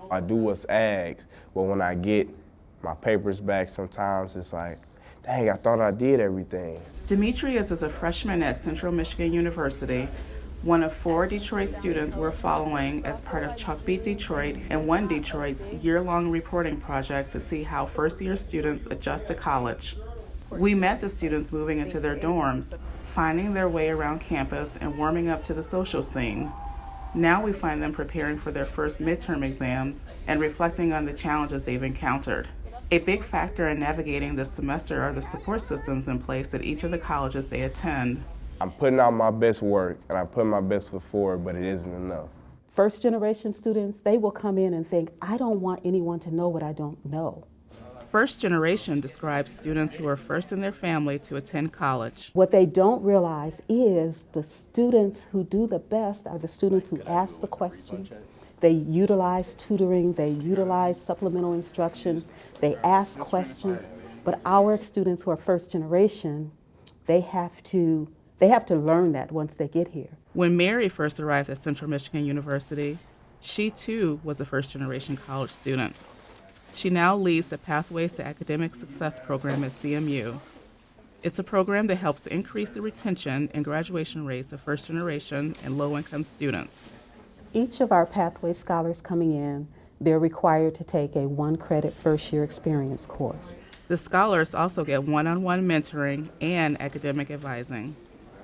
I do what's asked, but when I get my papers back, sometimes it's like, dang, I thought I did everything. Demetrius is a freshman at Central Michigan University, one of 4 Detroit students we're following as part of Chalkbeat Detroit and One Detroit's year-long reporting project to see how first-year students adjust to college. We met the students moving into their dorms, finding their way around campus and warming up to the social scene. Now we find them preparing for their first midterm exams and reflecting on the challenges they've encountered. A big factor in navigating this semester are the support systems in place at each of the colleges they attend. I'm putting out my best work and I put my best foot forward, but it isn't enough. First generation students, they will come in and think, I don't want anyone to know what I don't know. First generation describes students who are first in their family to attend college. What they don't realize is the students who do the best are the students who ask the questions. They utilize tutoring, they utilize supplemental instruction, they ask questions, but our students who are first generation, they have to learn that once they get here. When Mary first arrived at Central Michigan University, she too was a first generation college student. She now leads the Pathways to Academic Success program at CMU. It's a program that helps increase the retention and graduation rates of first generation and low-income students. Each of our Pathway scholars coming in, they're required to take a 1-credit first-year experience course. The scholars also get one-on-one mentoring and academic advising.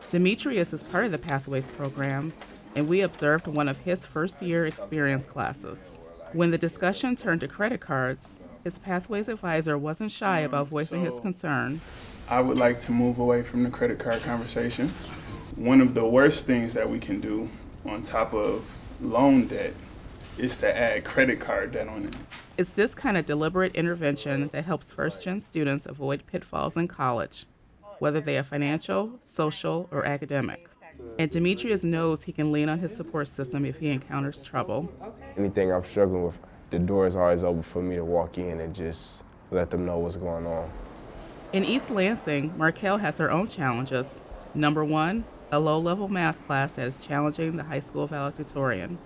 Demetrius is part of the Pathways program, and we observed one of his first-year experience classes. When the discussion turned to credit cards, his Pathways advisor wasn't shy about voicing his concern. I would like to move away from the credit card conversation. One of the worst things that we can do on top of loan debt is to add credit card debt on it. It's this kind of deliberate intervention that helps first-gen students avoid pitfalls in college, whether they are financial, social, or academic. And Demetrius knows he can lean on his support system if he encounters trouble. Anything I'm struggling with, the door is always open for me to walk in and just let them know what's going on. In East Lansing, Markel has her own challenges. Number 1, a low-level math class that is challenging the high school valedictorian.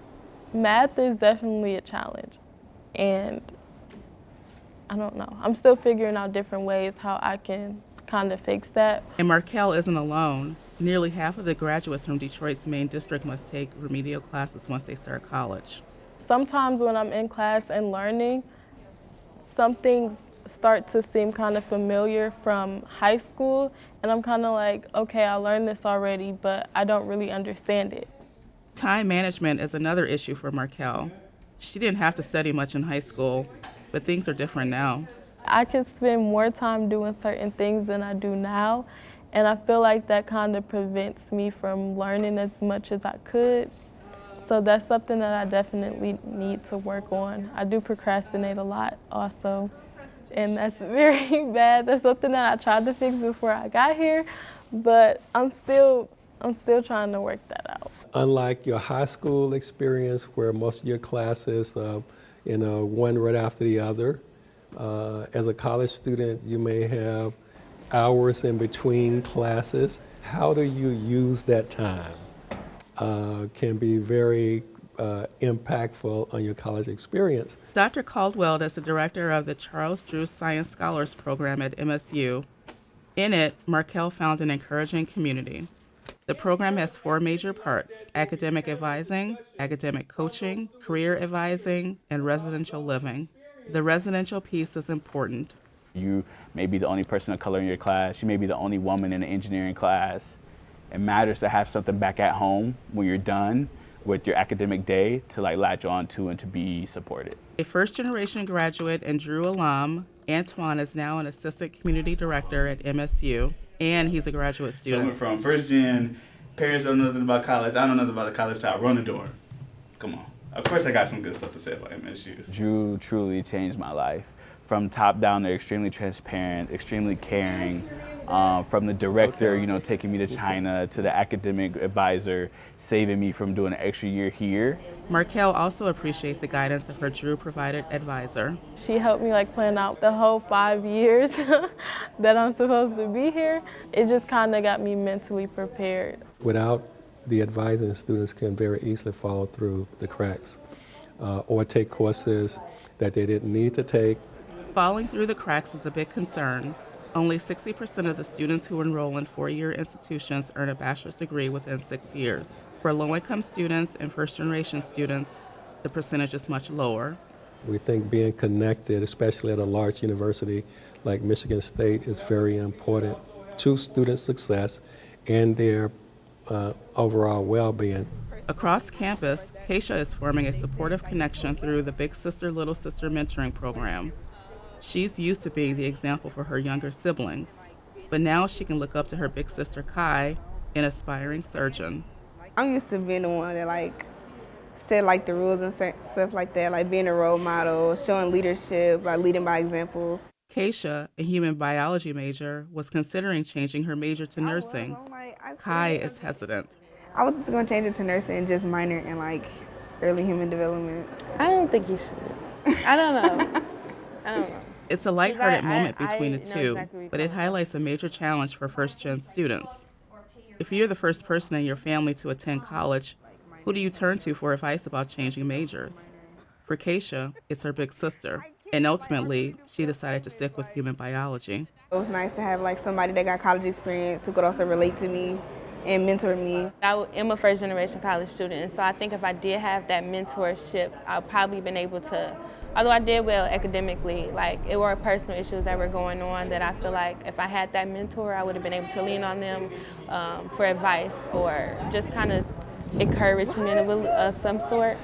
Math is definitely a challenge, and I don't know. I'm still figuring out different ways how I can kind of fix that. And Markel isn't alone. Nearly half of the graduates from Detroit's main district must take remedial classes once they start college. Sometimes when I'm in class and learning, some things start to seem kind of familiar from high school, and I'm kind of like, okay, I learned this already, but I don't really understand it. Time management is another issue for Markel. She didn't have to study much in high school, but things are different now. I could spend more time doing certain things than I do now, and I feel like that kind of prevents me from learning as much as I could. So that's something that I definitely need to work on. I do procrastinate a lot also, and that's very bad. That's something that I tried to fix before I got here, but I'm still trying to work that out. Unlike your high school experience where most of your classes, one right after the other, as a college student, you may have hours in between classes. How do you use that time? Can be very impactful on your college experience. Dr. Caldwell is the director of the Charles Drew Science Scholars Program at MSU. In it, Markel found an encouraging community. The program has 4 major parts: academic advising, academic coaching, career advising, and residential living. The residential piece is important. You may be the only person of color in your class. You may be the only woman in the engineering class. It matters to have something back at home when you're done with your academic day to latch on to and to be supported. A first-generation graduate and Drew alum, Antoine is now an assistant community director at MSU, and he's a graduate student. So we're from first gen, parents don't know nothing about college, I don't know nothing about the college child, run the door. Come on. Of course I got some good stuff to say about MSU. Drew truly changed my life. From top down, they're extremely transparent, extremely caring. From the director, taking me to China, to the academic advisor, saving me from doing an extra year here. Markel also appreciates the guidance of her Drew-provided advisor. She helped me plan out the whole 5 years that I'm supposed to be here. It just kind of got me mentally prepared. Without the advising, students can very easily fall through the cracks. or take courses that they didn't need to take. Falling through the cracks is a big concern. Only 60% of the students who enroll in four-year institutions earn a bachelor's degree within 6 years. For low-income students and first-generation students, the percentage is much lower. We think being connected, especially at a large university like Michigan State, is very important to student success and their overall well-being. Across campus, Keisha is forming a supportive connection through the Big Sister, Little Sister mentoring program. She's used to being the example for her younger siblings, but now she can look up to her big sister Kai, an aspiring surgeon. I'm used to being the one that set the rules and stuff like that, like being a role model, showing leadership, leading by example. Keisha, a human biology major, was considering changing her major to nursing. Kai is hesitant. I was going to change it to nursing and just minor in early human development. I don't think you should. I don't know. I don't know. It's a lighthearted moment I between the know two, exactly but it highlights a major challenge for first-gen students. If you're the first person in your family to attend college, who do you turn to for advice about changing majors? For Keisha, it's her big sister, and ultimately, she decided to stick with human biology. It was nice to have somebody that got college experience who could also relate to me and mentor me. I am a first-generation college student, and so I think if I did have that mentorship, I'd probably been able to, although I did well academically, it were personal issues that were going on that I feel like if I had that mentor, I would have been able to lean on them for advice or just kind of encouragement of some sort.